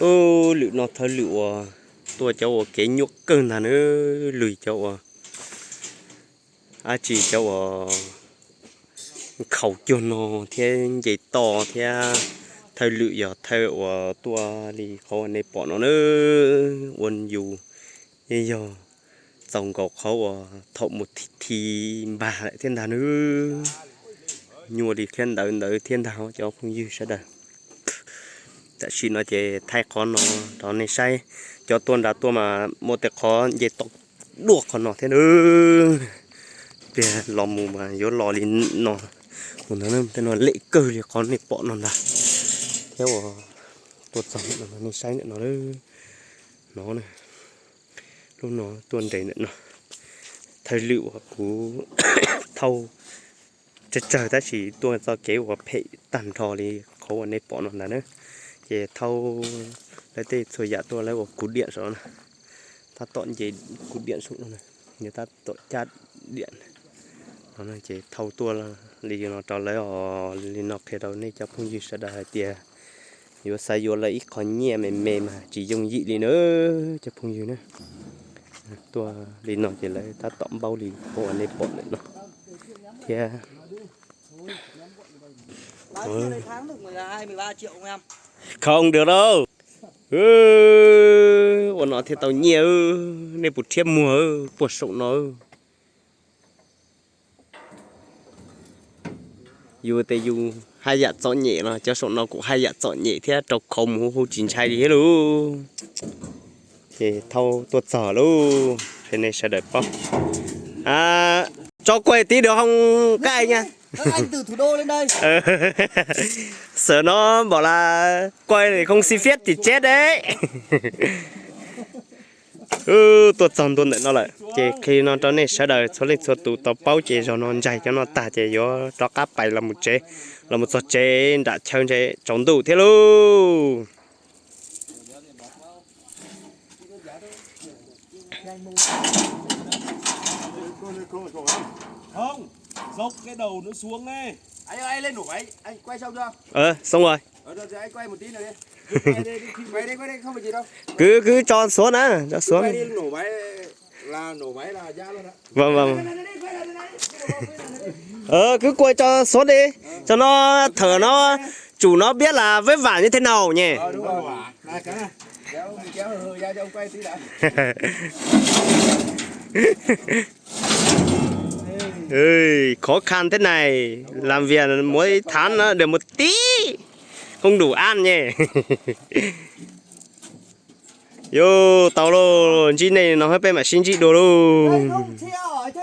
ô lựu nó thở lựu tôi cháu cái nhóc cơn là nó lười cháu chỉ cháu khẩu cho nó thế vậy to thế thay lựu giờ thay tua đi khó này bỏ nó nữa quần dù bây giờ dòng gọc khẩu thọ một thì bà lại thiên đàng nữa nhua đi thiên đàng đợi thiên đàng cho không dư sẽ đời tại vì nó chỉ thay con nó đó này sai cho tuần đã tuần mà một cái khó dễ tóc đuộc con nó thế nữa bây lò mù mà vô lò lên nó một nó lệ cơ thì con này bỏ nó là theo tuột dòng nó này sai nữa nó này lúc nó tuần đầy nữa nó thời liệu cú thâu chờ ta chỉ tuần do kéo và phê tàn thò thì khó ở đây bỏ nó là nữa chỉ thâu lấy tê rồi dạ tôi lấy cú điện rồi này ta tọn gì cú điện xuống này người ta tọn chát điện nó này chỉ thâu tua là lý nó cho lấy họ lý nó khi đầu này cho không dư sẽ đại tiền vô sai vô lấy còn nhẹ mềm mà chỉ dùng dị đi nữa cho không dư nữa tua lý nó chỉ lấy ta tọn bao lý họ ở đây bỏ lại nó thì tháng được 12-13 triệu không em? Không được đâu. Bọn nó thì tao nhiều nên bụt thêm mùa bụt sụng nó. Dù tê dù hai dạ chọn nhẹ mà cho sụng nó cũng hai dạ chọn nhẹ thế trọc không hô chín chai đi hết luôn. Thì thâu tuột giỏ luôn. Thế này sẽ đợi bóc. Cho quay tí được không các anh nha. Các anh từ thủ đô lên đây. Sợ nó bảo là quay này không xin phép thì chết đấy. Tuột dòng tuột nó lại chỉ khi nó cho này sẽ đợi số lịch số tụ tập bao chế cho nó dày cho nó tả chế vô cho cá bảy là một chế là một giọt chế đã chơi chế chống đủ thế luôn. Không, dốc cái đầu nó xuống đây. Anh lên nổ máy, anh quay xong chưa? Xong rồi. Rồi anh quay một tí nữa đi. Quay đi, không phải gì đâu. Cứ cho xuống á, cho xuống. Quay đi nổ máy là ra luôn đó. Vâng. Cứ quay cho xuống đi, cho nó thở nó chủ nó biết là vết vả như thế nào nhỉ. Đúng rồi. Này cái này. Kéo ra cho ông quay tí đã. Khó khăn thế này làm việc mỗi tháng nó được một tí không đủ ăn nhỉ. Yo tao luôn chi này nó hơi bên mà xin chị đồ luôn.